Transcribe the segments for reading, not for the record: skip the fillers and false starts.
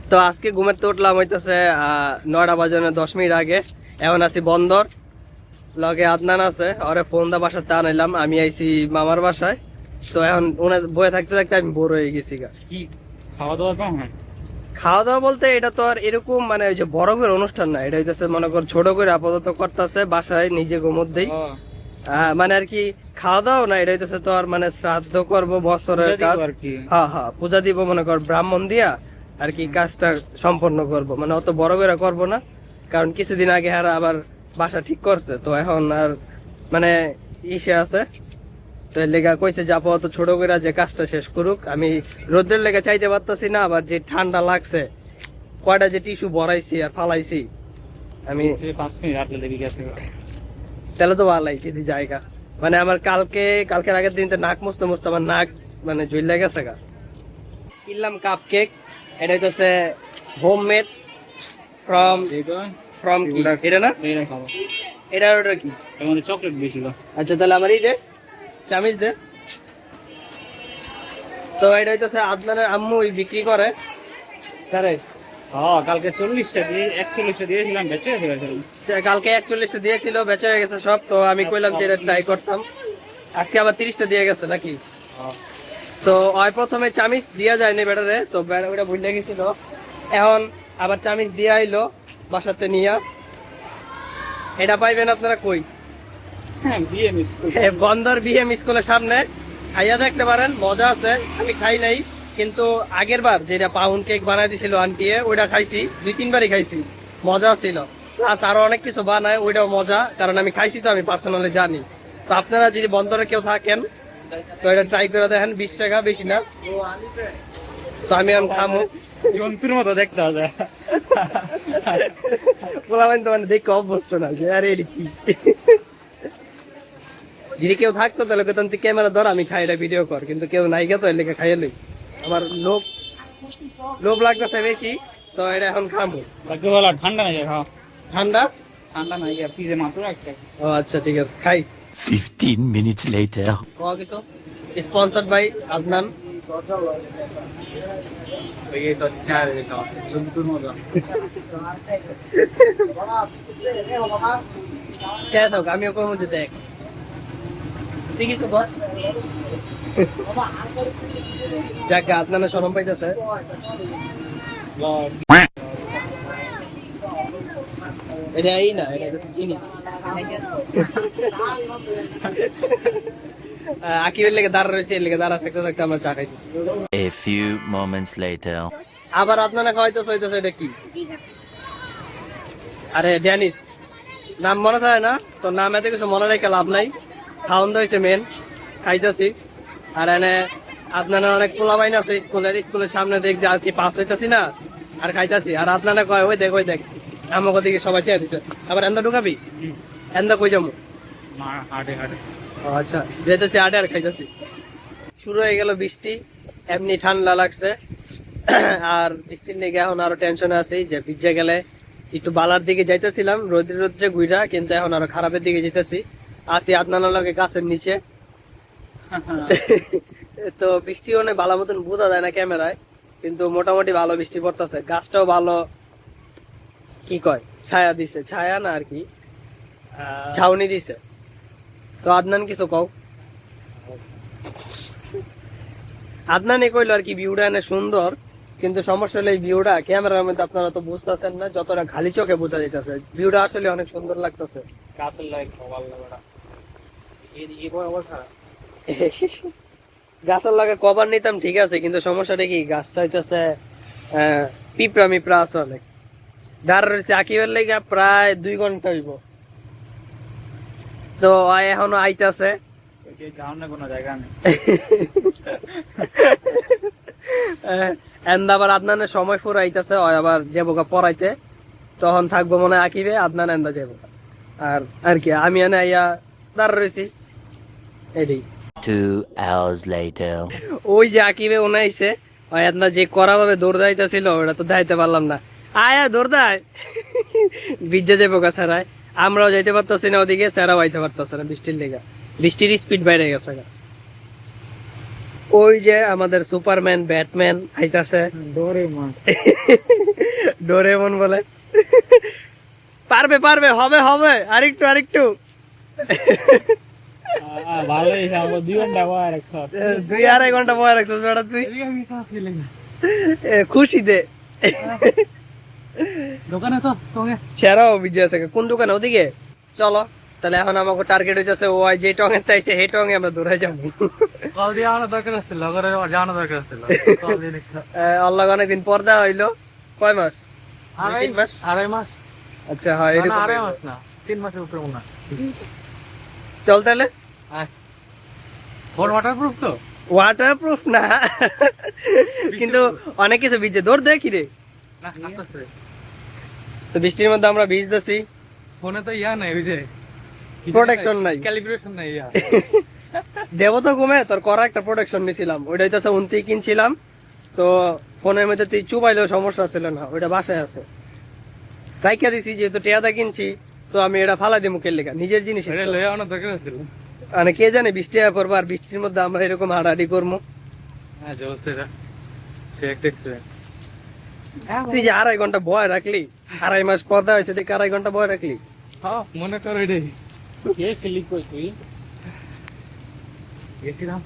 তো আজকে ঘুমাতে উঠলাম হইতেছে 9টা বাজানো 10 মিনিট আগে। এখন আছি বন্দর, লগে আদনান আছে, ওরে ফোন দা বাসাতে আনাইলাম। আমি আইছি মামার বাসায়। তো এখন ওনার বয়ে থাকতে থাকতে আমি বোর হয়ে গেছি। কি খাওয়া দাওয়া কম? খাওয়া দাওয়া বলতে এটা তো আর এরকম মানে ওই যে বড় করে অনুষ্ঠান না, এটা হইতেছে মনে কর ছোট করে আপাতত করতেছে বাসায় নিজে মধ্যেই। মানে আর কি খাওয়া দাওয়া না, এটা হইতেছে তো আর মানে শ্রাদ্ধ করবো বছরের কাজ। হ্যাঁ হ্যাঁ, পূজা দিব মনে কর ব্রাহ্মণ দিয়া আর কি কাজটা সম্পন্ন করব। মানে অত বড় করে করবো না, কারণ কিছুদিন আগে আর আবার বাসা ঠিক করছে, তো এখন আর মানে ইসে আছে। তো এর লেগা কইছে যে আপাতত ছোট করে যে কাজটা শেষ করুক। আমি রোদ্রের লেগে চাইতে পারতাছি না, আবার যে ঠান্ডা লাগছে কয়টা যে টিস্যু ভরাইছি আর ফালাইছি আমি। 5 মিনিট আটলে দেখি গেছে। তাহলে তো ভালোই যদি জায়গা মানে আমার কালকের আগের দিন তো নাক মুছতে মুছতে আমার নাক মানে ঝুলে গেছে গা। কিনলাম কাপ কেক, এটা হচ্ছে হোমমেড ফ্রম কি এটা না, এটা ওটা কি চকলেট বেশি। আচ্ছা তাহলে আমার এই দে চামিচ দে। তো এটা হইতেছে আদনানের আম্মু বিক্রি করে। কালকে 40টা দিয়ে 41টা দিয়েছিলাম, বেঁচে গেছে। কালকে 41টা দিয়েছিল, বেঁচে হয়ে গেছে সব। তো আমি কইলাম যে এটা ট্রাই করতাম, আজকে আবার 30টা দিয়ে গেছে নাকি। তো ওই প্রথমে চামিচ দিয়া যায়নি ব্যাটারে, তো ওইটা ভুলে গেছিল। এখন আবার চামিচ দিয়ে আইলো বাসাতে নিয়া। এটা পাইবেন আপনারা কই? বন্দর বিএম স্কুলের সামনে। খাইয়া দেখতে পারেন, মজা আছে। আমি খাই নাই, কিন্তু আগের বার যেটা পাউন্ড কেক বানাই দিছিল আন্টি, ওইটা খাইছি 2-3বারই খাইছি, মজা ছিল। প্লাস আরো অনেক কিছু বানায়, ওইটাও মজা, কারণ আমি খাইছি তো আমি পার্সোনালি জানি। তো আপনারা যদি বন্দরে কেউ থাকেন তো এটা ট্রাই করে দেখেন, 20 টাকা, বেশি না। তো আমি এখন খামো। জন্তুর মতো দেখতে হবে। তো মানে দেখে অভ্যস্ত না যে আরে এটা কি। যদি কেউ থাকতো তাহলে কেতন তুই ক্যামেরা ধর, আমি খাই, এটা ভিডিও কর। কিন্তু কেউ নাই গে, তো এর লেগে খাইয়ে লই। আমার লোভ লাগতেছে বেশি, তো এটা এখন খাবো। ঠান্ডা নাই খাও। ঠান্ডা নাই, পিজে মাত্র রাখছে। ও আচ্ছা ঠিক আছে, খাই। 15 minutes later. খাওয়া কিছু স্পন্সর্ড বাই আদনান। জন্তুর মতো চাই থাক, আমিও কম যে দেখ তুই কিছু বস। যাক আদনানের শরম পাইতেছে। এটা এই না, এটা জিনিস আকিবের লেগে দাঁড়া রয়েছে, এর লেগে দাঁড়া থাকতে থাকতে আমরা চা খাইতেছি। A few moments later. আবার আদনানে খাওয়াইতেছে, হইতেছে এটা কি? আরে ড্যানিস, নাম মনে থাকে না তো, নাম এত কিছু মনে রেখে লাভ নাই। খাওয়ান হয়েছে মেন, খাইতেছি। আর এনে আপনার অনেক পোলাবাইন আছে স্কুলের সামনে, দেখতে আজকে পাস হইতেছি না আর খাইতেছি। আর আপনারা কয় ওই দেখ আমাকে দিকে সবাই চেয়ে দিচ্ছে। আবার এন্দা ঢুকাবি, এন্দা কই যাবো? আচ্ছা যেতেছি আটে আর খাইতেছি। শুরু হয়ে গেল বৃষ্টি, এমনি ঠান্ডা লাগছে। আর বৃষ্টির লেগে এখন আরো টেনশনে আছি যে ভিজে গেলে। একটু বালার দিকে যাইতেছিলাম রোদ্রে গুইরা, কিন্তু এখন আরো খারাপের দিকে যেতেছি। আসি আদনানের লগে গাছের নিচে। তো বৃষ্টি অনেক ভালো মতন বোঝা যায় না ক্যামেরায়, কিন্তু মোটামুটি ভালো বৃষ্টি পড়তেছে। গাছটাও ভালো কি কয় ছায়া দিছে, ছায়া না আর কি ছাউনি দিছে। তো আদনান কিছু কও। আদনান কইলো আর কি ভিউটা এনে সুন্দর, কিন্তু সমস্যা হলো এই ভিউটা ক্যামেরার মধ্যে আপনারা তো বুঝতেছেন না, যতটা খালি চোখে বোঝা যাইতেছে। ভিউটা আসলে অনেক সুন্দর লাগতেছে। গাছের লাইট ভালো লাগে। গাছের লাগে কভার নিতাম ঠিক আছে, কিন্তু সমস্যাটা কি গাছটা হইতেছে পিঁপড়া আছে অনেক। দাঁড়া রয়েছে আকিবের লেগে প্রায় 2 ঘন্টা হইব। তো এখনো আইতাছে, কোনো জায়গা নেই। আবার আদনানের সময় ফুর আইতাছে, আবার যাবো পড়াইতে, তখন থাকবো মনে হয় আকিবে, আদনান এন্দা যাবো। আর কি আমি এনে আইয়া দাঁড়া রয়েছি। 2 hours later. ওই যে আকিবে ওনে আইছে, যে করা ভাবে দৌড় দাইতেছিল ওটা তো দাইতে পারলাম না। আয়া দৌড় দায় ভিজে যাবো গা স্যারায়। আমরাও যাইতে পারতাছি না ওদিকে, স্যারাও আইতে পারতাছে না বৃষ্টির লেগা। বৃষ্টির স্পিড বাইরে গেছে। ওই যে আমাদের সুপারম্যান ব্যাটম্যান আইতাছে, ডোরেমন ডোরেমন বলে। পারবে পারবে, হবে হবে, আরেকটু আরেকটু। ভালোই আমার 2 ঘন্টা বয়ার একসাথে 2-2.5 ঘন্টা বয়ে রাখছিস বেটা তুই। এদিকে আমি শ্বাস গেলেন খুশি দে। দোকানে তো তোকে ছেড়াও বিজয় আছে কোন দোকানে? ওদিকে চলো তাহলে। এখন আমাকে টার্গেট হইতেছে ওই যে টঙে তাইছে সেই টঙে আমরা দৌড়াই যাবো। কল দিয়ে আনা দরকার ছিল, লগরে জানা দরকার ছিল। কল দিয়ে আল্লাহ অনেকদিন পর দেওয়া হইলো। কয় মাস? 2-3 মাস, 2.5 মাস। আচ্ছা হয় এরকম। 2.5 মাস না, 3 মাসের উপরে মনে হয়। চল তাহলে। ফোন ওয়াটারপ্রুফ তো? ওয়াটারপ্রুফ না কিন্তু অনেক কিছু ভিজে। দৌড় দে কি রে? না আস্তে আস্তে। তো বৃষ্টির মধ্যে আমরা ভিজতেছি, ফোনে তো ইয়া নাই, ওই যে প্রোটেকশন নাই, ক্যালিব্রেশন নাই ইয়া। দেবো তো ঘুমে। তোর করা একটা প্রোটেকশন নিছিলাম, ওইটা হইতেছে 29 কিনছিলাম। তো ফোনের মধ্যে তুই চুপাইলেও সমস্যা ছিল না, ওইটা বাসায় আছে রাইখা দিছি। যেহেতু টেয়াদা কিনছি তো আমি এটা ফালাই দিই মুখের লেখা, নিজের জিনিস। এটা লয়ে আনা দরকার ছিল। মানে কে জানে বৃষ্টি হয়ে পড়বো, আর বৃষ্টির মধ্যে আমরা এরকম হাঁটাহাঁটি করবো। হ্যাঁ জোস এটা ঠিক ঠিক। তুই যে 2.5 ঘন্টা বয় রাখলি, 2.5 মাস পর্দা হয়েছে তুই 2.5 ঘন্টা বয় রাখলি। হ্যাঁ মনে করো এটাই। কে সিলিক কই তুই? গেছিলাম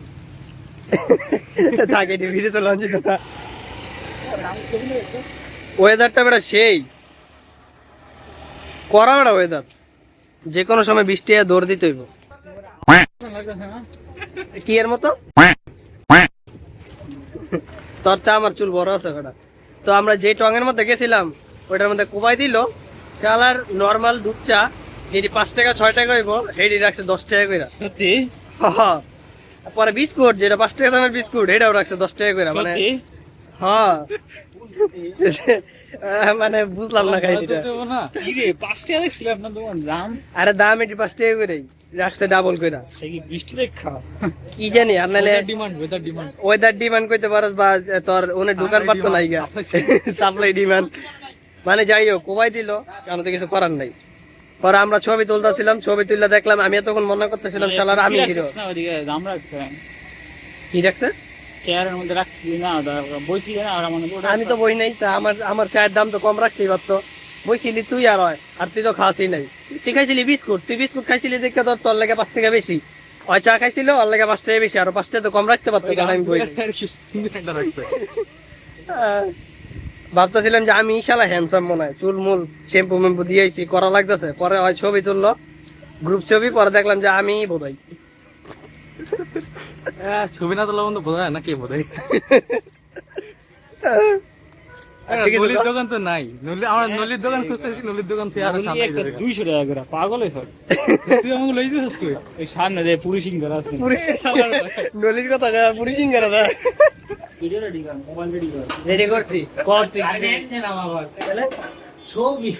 থাকে ভিডিও তো লঞ্চ দিত না। ওয়েদারটা বেটা সেই করা বেটা ওয়েদার, যে কোনো সময় বৃষ্টি হয়ে দৌড় দিতে হইব। কি এর মতো? তোর তো আমার চুল বড় আছে বেটা। তো আমরা যে টঙের মধ্যে গেছিলাম ওইটার মধ্যে কোবাই দিল শালার নর্মাল দুধ চা, যেটি 5 টাকা 6 টাকা হইব হেডি রাখছে 10 টাকা করে। সত্যি? হ্যাঁ। পরে বিস্কুট যেটা 5 টাকা দামের বিস্কুট এটাও রাখছে 10 টাকা করে। মানে হ্যাঁ মানে বুঝলাম না কাহিনীটা। না কি রে 5 টাকা দেখছিলাম আপনার দোকান দাম? আরে দাম এটি 5 টাকা করেই রাখছে, ডাবল করে। সে কি বৃষ্টি দেখা? কি জানি। আর নাহলে ওয়েদার ডিমান্ড ওয়েদার ডিমান্ড করতে পারস, বা তোর ওনে দোকান পাত তো নাই গা, সাপ্লাই ডিমান্ড। মানে যাই হোক কোবাই দিল, কারণ তো কিছু করার নাই। পরে আমরা ছবি তুলতেছিলাম, ছবি তুললে দেখলাম, আমি তখন মনে করতেছিলাম শালার আমি হিরো। না ওদিকে দাম রাখছে কি রাখছে? কেয়ারের মধ্যে রাখছি না, বইছি না। আর মনে পড়ে আমি তো বই নাই, তা আমার চায়ের দাম তো কম রাখতেই পারতো। বইছিলি তুই আর হয়, আর তুই তো খাওয়াসই নাই। তুই খাইছিলি বিস্কুট, তুই বিস্কুট খাইছিলি দেখতে তোর লেগে 5 টাকা বেশি। ওই চা খাইছিল ওর লেগে 5 টাকা বেশি, আর 5 টাকা তো কম রাখতে পারতো। আমি বই ভাবতেছিলাম যে আমি শালা হ্যান্ডসাম মনে হয়, চুল মুল শ্যাম্পু ম্যাম্পু দিয়েছি, করা লাগতেছে। পরে হয় ছবি তুললো, গ্রুপ ছবি। পরে দেখলাম যে আমি বোধহয় ছবি না তোলা বন্ধু বোঝা না কে বোধ। নলির দোকান তো নাই, আমার নলির দোকান খুঁজতেছি, নলির দোকান থেকে আরো সামনে 200 টাকা করে পাগল হইছ। তুই আমাকে লই দিছিস কই? এই সামনে যে পুলিশিং করা আছে। নলির কথা পুরি সিঙ্গারা দা ভিডিও রেডি কর, মোবাইল রেডি কর। রেডি করছি। কত আরে এমনে না বাবা তাহলে ছবি।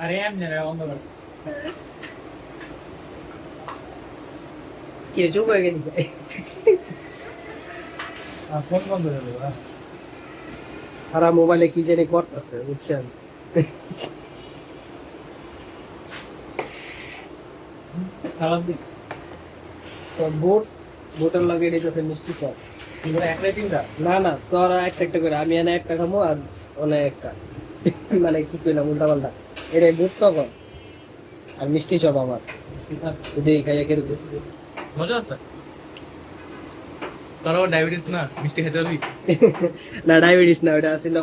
আরে এমনে রে বন্ধ কর। কি রে চুপ হয়ে গেলি? ফোন বন্ধ করে দেব। সারা মোবাইলে কি জানি করতেছে বুঝছেন। সালাম দিন। তো বোটের লাগিয়ে দিতেছে মিষ্টি সব। তোমরা একলাই তিনটা? না না, তোরা একটা একটা করে, আমি এনে একটা খামো আর অনেক একটা। মানে কি কইলাম উল্টা পাল্টা। এর বুট তো কর আর মিষ্টি সব আমার। যদি খাইয়া কেটে মজা আছে? তোর ডায়াবেটিস না, মিষ্টি খেতে পারবি? না ডায়াবেটিস না, ওটা ছিল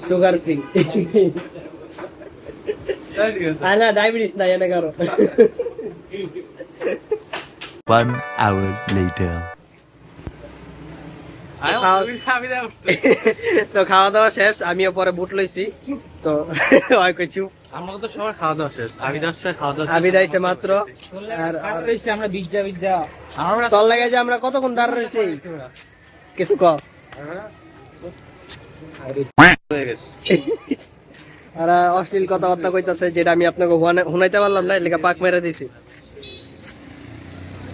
সুগার ফ্রি। না ডায়াবেটিস না, এনে কারো। 1 hour later. তো খাওয়া দাওয়া শেষ, আমিও পরে বুট লইছি। তো চুপ। আমরা তো সবার খাওয়া দাওয়া শেষ, আমি যাচ্ছে খাওয়া দাওয়া আমি দাইছে মাত্র। আর আমরা বিজ্জা আমরা তোর লাগে যে আমরা কতক্ষণ দাঁড় রয়েছি কিছু কম। আর অশ্লীল কথাবার্তা কইতাছে, যেটা আমি আপনাকে শুনাইতে পারলাম না, এলাকা পাক মেরে দিছি।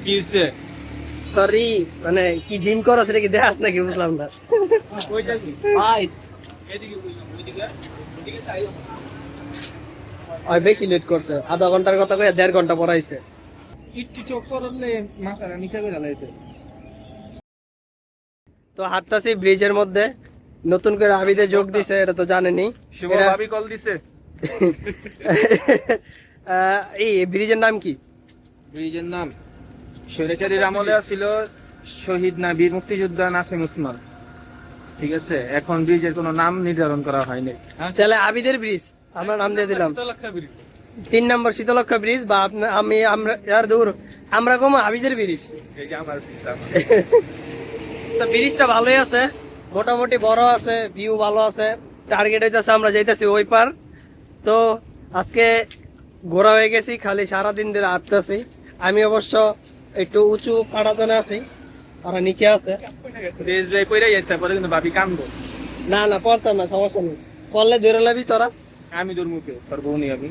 কি হইছে? সরি, মানে কি জিম করছ নাকি দেখাস নাকি বুঝলাম না। বেশি লেট করছে, আধা ঘন্টার কথা কয়ে 1.5 ঘন্টা পড়াইছে। একটু চোখ করলে মাথাটা নিচে করে লাইতে। তো হাঁটতাছি ব্রিজের মধ্যে, নতুন করে আবিদে যোগ দিছে, এটা তো জানেনি। শুভ এটা- ভাবি কল দিছে। এই ব্রিজের নাম কি? ব্রিজের নাম স্বৈরাচারীর আমলে ছিল শহীদ না বীর মুক্তিযোদ্ধা নাসিম উসমান। ঠিক আছে, এখন ব্রিজের কোনো নাম নির্ধারণ করা হয়নি। তাহলে আবিদের ব্রিজ আমরা নাম দিয়ে দিলাম। 3 নম্বর শীতলক্ষা ব্রিজ, বা আমরা দূর আমরা কম আবিদের ব্রিজ। এই যে আমার ব্রিজ আমার। তো ব্রিজটা ভালোই আছে, মোটামুটি বড় আছে, ভিউ ভালো আছে। টার্গেট হইতেছে আমরা যাইতেছি ওই পার। তো আজকে ঘোরা হয়ে গেছি, খালি সারাদিন ধরে হাঁটতেছি। আমি অবশ্য একটু উঁচু পাড়াতনে আছি, ওরা নিচে আছে। ব্রিজ ভাই পইরা যাইছে, পরে কিন্তু ভাবি কান্দো। না না, পড়তাম না, সমস্যা নেই, পড়লে ধরে লাবি তোরা। আমি তোর মুখে তোর বউ নি আমি।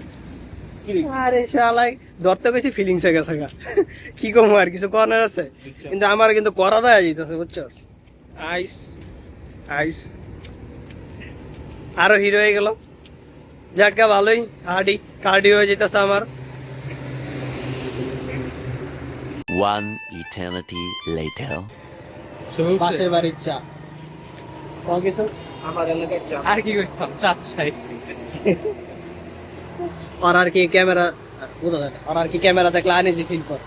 আরে শালাই ধরতে গেছি ফিলিংস এ গেছে গা। কি কমু আর কিছু কর্নার আছে, কিন্তু আমার কিন্তু করা দেয়া যাইতেছে, বুঝছস। আইস আইস আরো হিরো হয়ে গেল, যাকে ভালোই কার্ডিও হয়ে যেতেছে আমার। One eternity later. পাশের বাড়ির চা কিছু আমার এলাকার চা। আর কি করতাম, চাপ চাই। আর আর কি ক্যামেরা বোঝা যায় না, আর আর কি ক্যামেরা দেখলে আনিজি ফিল কর।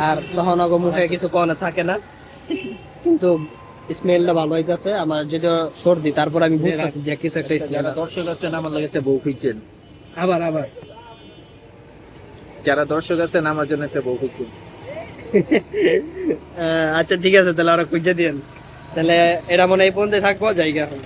আর তখন ওগো মুখে কিছু কনে থাকে না, কিন্তু স্মেলটা ভালো হইতাছে। আমার যেটা সর্দি, তারপর আমি বুঝতেছি যে কিছু একটা স্মেল যারা দর্শক আছেন আমার লাগে একটা বউ খুঁজছেন। আবার যারা দর্শক আছেন আমার জন্য একটা বউ খুঁজছেন। আচ্ছা ঠিক আছে, তাহলে ওরা খুঁজে দিয়েন। তাহলে এটা মনে হয় এই পর্যন্ত থাকবো, জায়গা এখন।